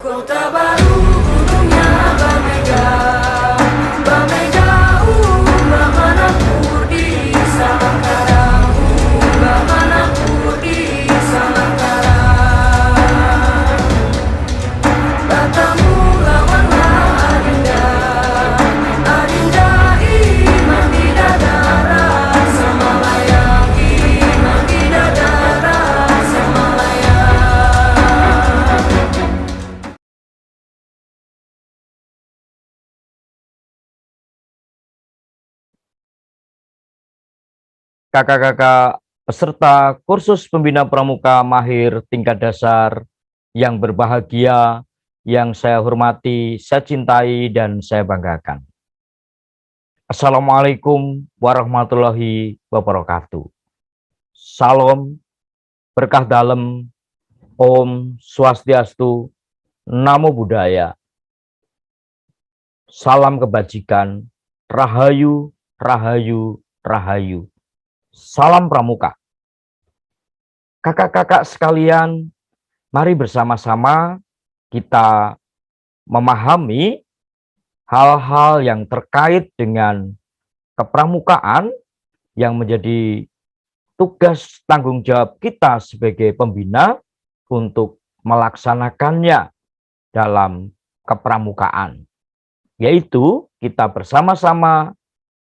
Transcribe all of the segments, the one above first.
Kota baru gunungnya Bamega, Bamega Manapur di Salangkara, Manapur di Salangkara. Katamu lawanlah Adinda, Adinda iman bidadara, Samalayang iman bidadara, Samalayang. Kakak-kakak peserta kursus pembina pramuka mahir tingkat dasar yang berbahagia, yang saya hormati, saya cintai, dan saya banggakan. Assalamualaikum warahmatullahi wabarakatuh. Salam, berkah dalem, Om Swastiastu, Namo Buddhaya. Salam kebajikan, Rahayu, Rahayu, Rahayu. Salam Pramuka. Kakak-kakak sekalian, mari bersama-sama kita memahami hal-hal yang terkait dengan kepramukaan yang menjadi tugas tanggung jawab kita sebagai pembina untuk melaksanakannya dalam kepramukaan. Yaitu kita bersama-sama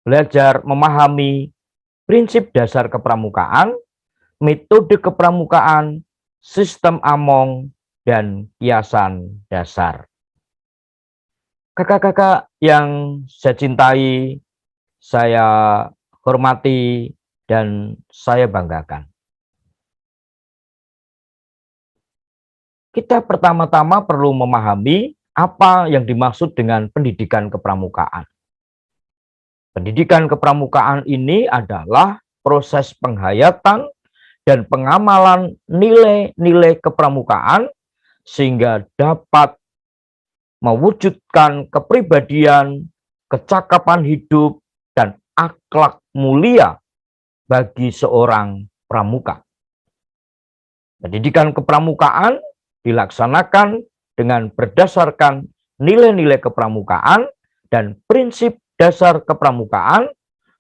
belajar memahami prinsip dasar kepramukaan, metode kepramukaan, sistem among, dan kiasan dasar. Kakak-kakak yang saya cintai, saya hormati, dan saya banggakan. Kita pertama-tama perlu memahami apa yang dimaksud dengan pendidikan kepramukaan. Pendidikan kepramukaan ini adalah proses penghayatan dan pengamalan nilai-nilai kepramukaan sehingga dapat mewujudkan kepribadian, kecakapan hidup, dan akhlak mulia bagi seorang pramuka. Pendidikan kepramukaan dilaksanakan dengan berdasarkan nilai-nilai kepramukaan dan prinsip dasar kepramukaan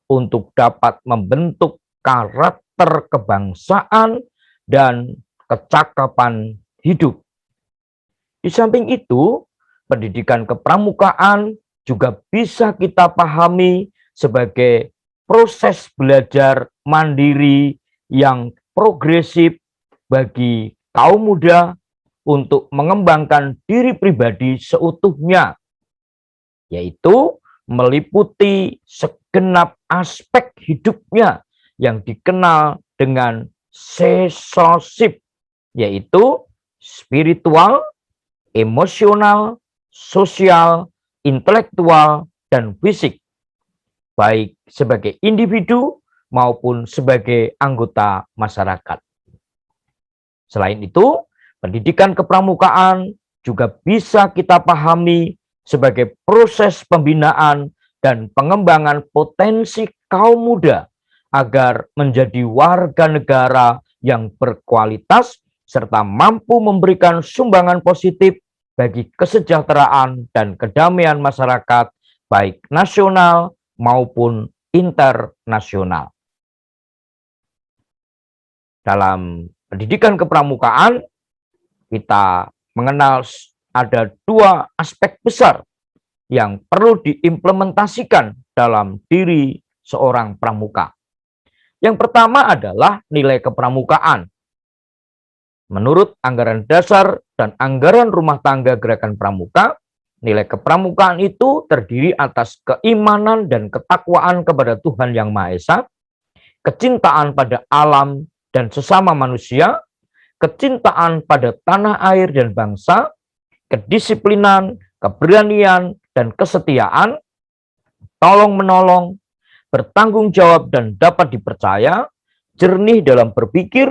untuk dapat membentuk karakter kebangsaan dan kecakapan hidup. Di samping itu, pendidikan kepramukaan juga bisa kita pahami sebagai proses belajar mandiri yang progresif bagi kaum muda untuk mengembangkan diri pribadi seutuhnya, yaitu meliputi segenap aspek hidupnya yang dikenal dengan sesosip, yaitu spiritual, emosional, sosial, intelektual, dan fisik, baik sebagai individu maupun sebagai anggota masyarakat. Selain itu, pendidikan kepramukaan juga bisa kita pahami sebagai proses pembinaan dan pengembangan potensi kaum muda agar menjadi warga negara yang berkualitas serta mampu memberikan sumbangan positif bagi kesejahteraan dan kedamaian masyarakat baik nasional maupun internasional. Dalam pendidikan kepramukaan, kita mengenal ada dua aspek besar yang perlu diimplementasikan dalam diri seorang pramuka. Yang pertama adalah nilai kepramukaan. Menurut anggaran dasar dan anggaran rumah tangga Gerakan Pramuka, nilai kepramukaan itu terdiri atas keimanan dan ketakwaan kepada Tuhan Yang Maha Esa, kecintaan pada alam dan sesama manusia, kecintaan pada tanah air dan bangsa, kedisiplinan, keberanian, dan kesetiaan, tolong-menolong, bertanggung jawab dan dapat dipercaya, jernih dalam berpikir,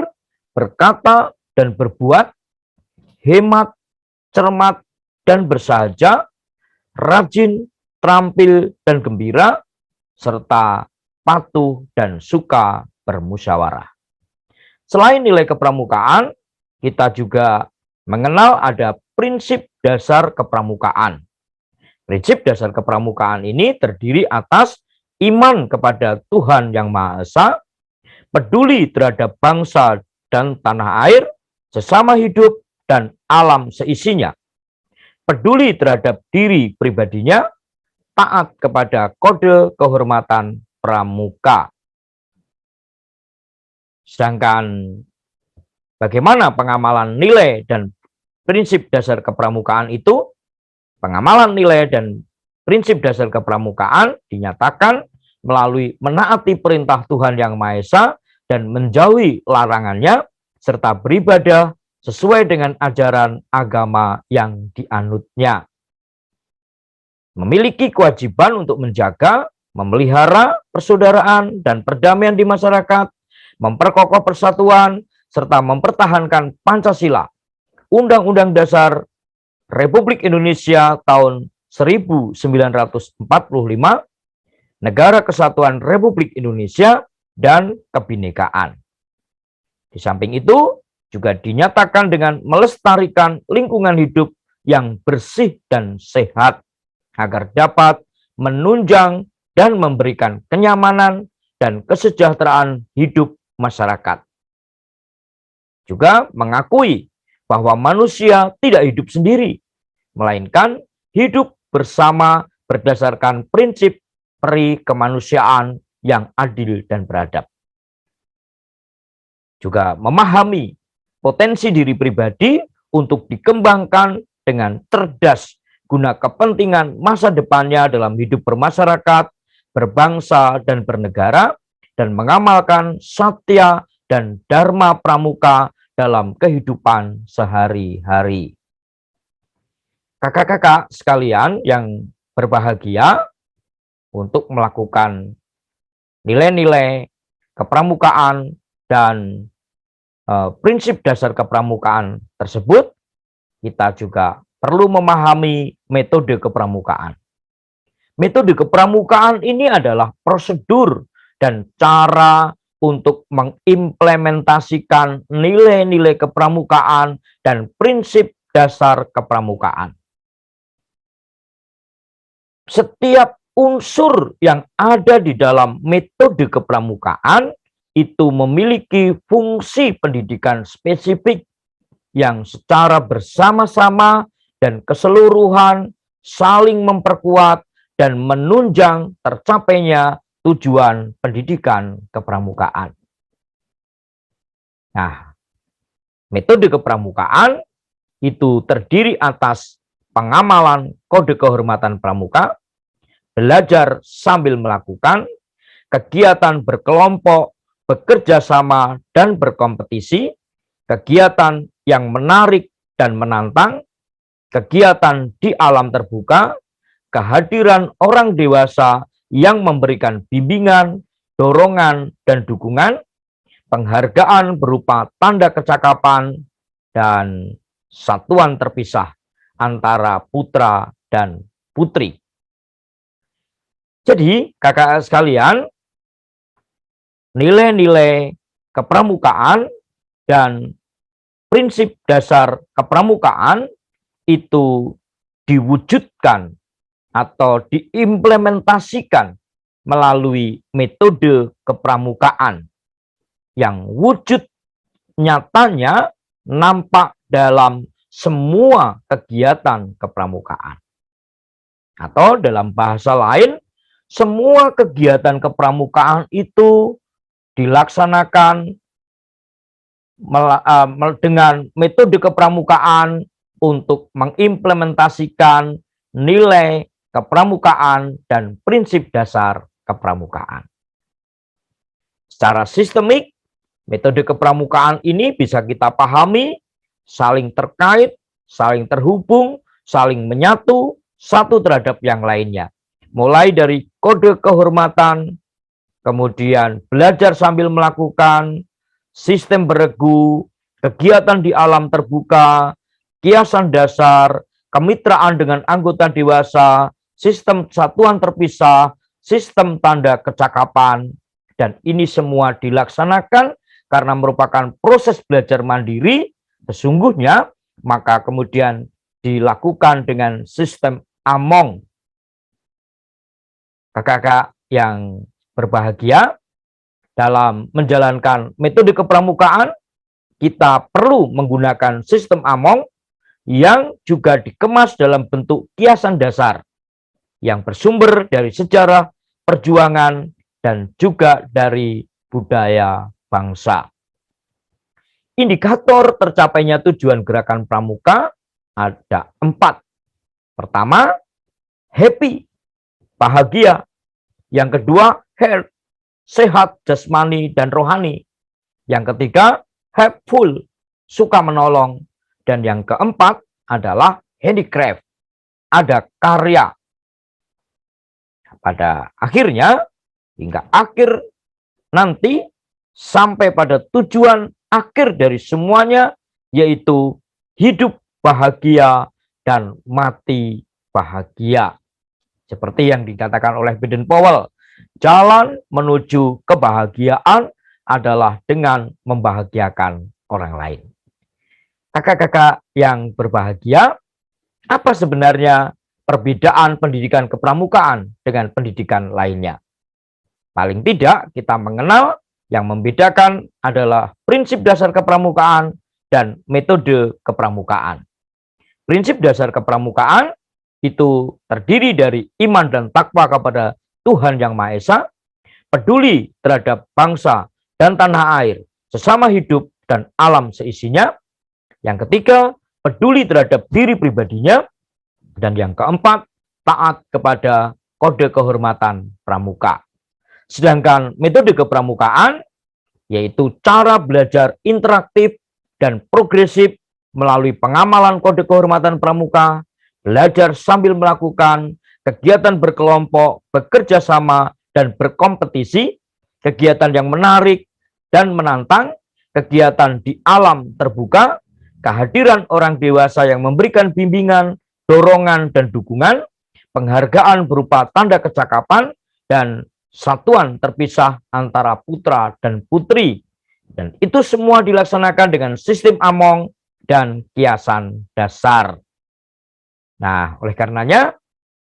berkata, dan berbuat, hemat, cermat, dan bersahaja, rajin, terampil, dan gembira, serta patuh dan suka bermusyawarah. Selain nilai kepramukaan, kita juga mengenal ada prinsip dasar kepramukaan. Prinsip dasar kepramukaan ini terdiri atas iman kepada Tuhan Yang Maha Esa, peduli terhadap bangsa dan tanah air, sesama hidup, dan alam seisinya, peduli terhadap diri pribadinya, taat kepada kode kehormatan pramuka. Sedangkan bagaimana pengamalan nilai dan prinsip dasar kepramukaan itu? Pengamalan nilai dan prinsip dasar kepramukaan dinyatakan melalui menaati perintah Tuhan Yang Maha Esa dan menjauhi larangannya, serta beribadah sesuai dengan ajaran agama yang dianutnya. Memiliki kewajiban untuk menjaga, memelihara persaudaraan dan perdamaian di masyarakat, memperkokoh persatuan, serta mempertahankan Pancasila, Undang-Undang Dasar Republik Indonesia tahun 1945, Negara Kesatuan Republik Indonesia, dan kebinekaan. Di samping itu, juga dinyatakan dengan melestarikan lingkungan hidup yang bersih dan sehat, agar dapat menunjang dan memberikan kenyamanan dan kesejahteraan hidup masyarakat. Juga mengakui bahwa manusia tidak hidup sendiri, melainkan hidup bersama berdasarkan prinsip peri kemanusiaan yang adil dan beradab. Juga memahami potensi diri pribadi untuk dikembangkan dengan cerdas guna kepentingan masa depannya dalam hidup bermasyarakat, berbangsa, dan bernegara, dan mengamalkan satya dan dharma pramuka dalam kehidupan sehari-hari. Kakak-kakak sekalian yang berbahagia, untuk melakukan nilai-nilai kepramukaan dan prinsip dasar kepramukaan tersebut, kita juga perlu memahami metode kepramukaan. Metode kepramukaan ini adalah prosedur dan cara untuk mengimplementasikan nilai-nilai kepramukaan dan prinsip dasar kepramukaan. Setiap unsur yang ada di dalam metode kepramukaan itu memiliki fungsi pendidikan spesifik yang secara bersama-sama dan keseluruhan saling memperkuat dan menunjang tercapainya tujuan pendidikan kepramukaan. Nah, metode kepramukaan itu terdiri atas pengamalan kode kehormatan pramuka, belajar sambil melakukan, kegiatan berkelompok, bekerja sama dan berkompetisi, kegiatan yang menarik dan menantang, kegiatan di alam terbuka, kehadiran orang dewasa yang memberikan bimbingan, dorongan, dan dukungan, penghargaan berupa tanda kecakapan, dan satuan terpisah antara putra dan putri. Jadi, kakak sekalian, nilai-nilai kepramukaan dan prinsip dasar kepramukaan itu diwujudkan atau diimplementasikan melalui metode kepramukaan yang wujud nyatanya nampak dalam semua kegiatan kepramukaan. Atau dalam bahasa lain, semua kegiatan kepramukaan itu dilaksanakan dengan metode kepramukaan untuk mengimplementasikan nilai kepramukaan dan prinsip dasar kepramukaan. Secara sistemik, metode kepramukaan ini bisa kita pahami saling terkait, saling terhubung, saling menyatu satu terhadap yang lainnya. Mulai dari kode kehormatan, kemudian belajar sambil melakukan, sistem beregu, kegiatan di alam terbuka, kiasan dasar, kemitraan dengan anggota dewasa, sistem satuan terpisah, sistem tanda kecakapan, dan ini semua dilaksanakan karena merupakan proses belajar mandiri. Sesungguhnya, maka kemudian dilakukan dengan sistem among. Kakak-kakak yang berbahagia, dalam menjalankan metode kepramukaan, kita perlu menggunakan sistem among yang juga dikemas dalam bentuk kiasan dasar yang bersumber dari sejarah, perjuangan, dan juga dari budaya bangsa. Indikator tercapainya tujuan gerakan pramuka ada 4. Pertama, happy, bahagia. Yang kedua, health, sehat jasmani dan rohani. Yang ketiga, helpful, suka menolong. Dan yang keempat adalah handicraft, ada karya. Pada akhirnya, hingga akhir nanti, sampai pada tujuan akhir dari semuanya, yaitu hidup bahagia dan mati bahagia. Seperti yang dikatakan oleh Baden-Powell, jalan menuju kebahagiaan adalah dengan membahagiakan orang lain. Kakak-kakak yang berbahagia, apa sebenarnya perbedaan pendidikan kepramukaan dengan pendidikan lainnya? Paling tidak kita mengenal yang membedakan adalah prinsip dasar kepramukaan dan metode kepramukaan. Prinsip dasar kepramukaan itu terdiri dari iman dan takwa kepada Tuhan Yang Maha Esa, peduli terhadap bangsa dan tanah air, sesama hidup dan alam seisinya. Yang ketiga, peduli terhadap diri pribadinya. Dan yang keempat, taat kepada kode kehormatan pramuka. Sedangkan metode kepramukaan yaitu cara belajar interaktif dan progresif melalui pengamalan kode kehormatan pramuka, belajar sambil melakukan kegiatan berkelompok, bekerja sama, dan berkompetisi, kegiatan yang menarik dan menantang, kegiatan di alam terbuka, kehadiran orang dewasa yang memberikan bimbingan, dorongan, dan dukungan, penghargaan berupa tanda kecakapan, dan satuan terpisah antara putra dan putri. Dan itu semua dilaksanakan dengan sistem among dan kiasan dasar. Nah, oleh karenanya,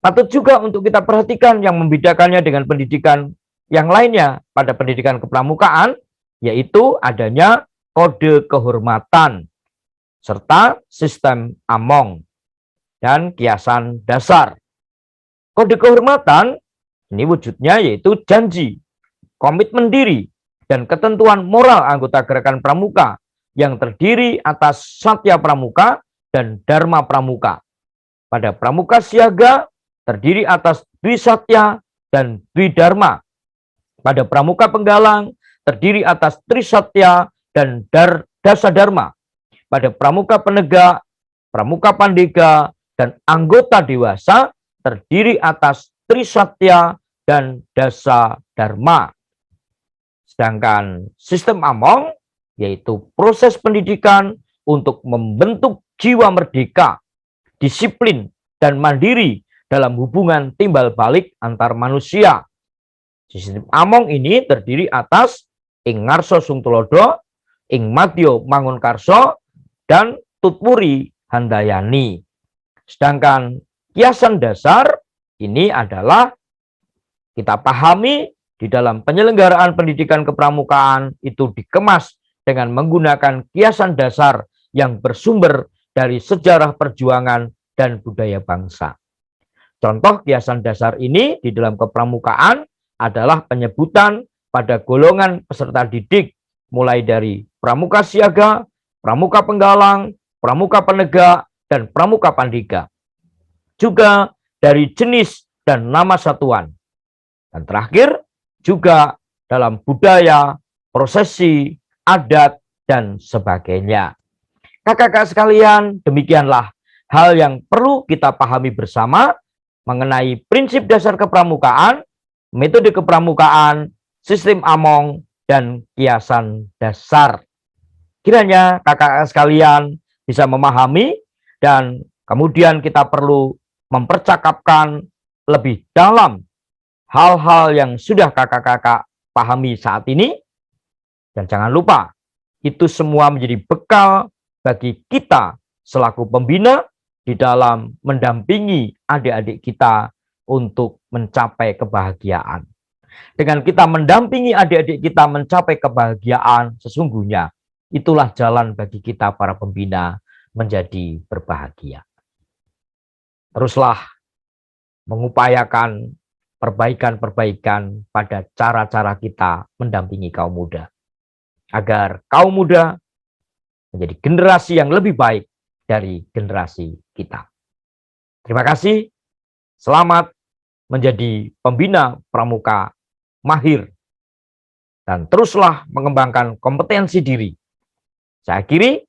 patut juga untuk kita perhatikan yang membedakannya dengan pendidikan yang lainnya pada pendidikan kepramukaan, yaitu adanya kode kehormatan, serta sistem among dan kiasan dasar. Kode kehormatan ini wujudnya yaitu janji, komitmen diri, dan ketentuan moral anggota gerakan pramuka yang terdiri atas satya pramuka dan dharma pramuka. Pada pramuka siaga terdiri atas dwi satya dan dwi dharma. Pada pramuka penggalang terdiri atas tri satya dan dasa dharma. Pada pramuka penegak, pramuka pandega, dan anggota dewasa terdiri atas tri satya dan dasa dharma. Sedangkan sistem among yaitu proses pendidikan untuk membentuk jiwa merdeka, disiplin, dan mandiri dalam hubungan timbal balik antar manusia. Sistem among ini terdiri atas ing ngarso sungtulodo, ing madyo mangunkarso, dan tutpuri handayani. Sedangkan kiasan dasar ini adalah kita pahami di dalam penyelenggaraan pendidikan kepramukaan itu dikemas dengan menggunakan kiasan dasar yang bersumber dari sejarah perjuangan dan budaya bangsa. Contoh kiasan dasar ini di dalam kepramukaan adalah penyebutan pada golongan peserta didik mulai dari pramuka siaga, pramuka penggalang, pramuka penegak, dan pramuka pandega. Juga dari jenis dan nama satuan. Dan terakhir juga dalam budaya, prosesi, adat, dan sebagainya. Kakak-kakak sekalian, demikianlah hal yang perlu kita pahami bersama mengenai prinsip dasar kepramukaan, metode kepramukaan, sistem among, dan kiasan dasar. Kiranya kakak-kakak sekalian bisa memahami dan kemudian kita perlu mempercakapkan lebih dalam hal-hal yang sudah kakak-kakak pahami saat ini. Dan jangan lupa, itu semua menjadi bekal bagi kita selaku pembina di dalam mendampingi adik-adik kita untuk mencapai kebahagiaan. Dengan kita mendampingi adik-adik kita mencapai kebahagiaan, sesungguhnya itulah jalan bagi kita para pembina menjadi berbahagia. Teruslah mengupayakan perbaikan-perbaikan pada cara-cara kita mendampingi kaum muda, agar kaum muda menjadi generasi yang lebih baik dari generasi kita. Terima kasih, selamat menjadi pembina pramuka mahir, dan teruslah mengembangkan kompetensi diri. Saya akhiri,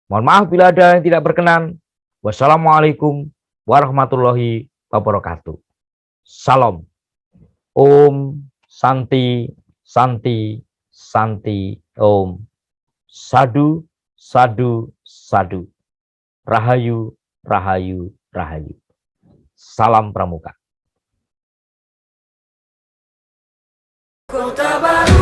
mohon maaf bila ada yang tidak berkenan. Wassalamualaikum warahmatullahi wabarakatuh. Salam. Om Santi, Santi, Santi, Om. Sadu, sadu, sadu. Rahayu, rahayu, rahayu. Salam Pramuka. Kota baru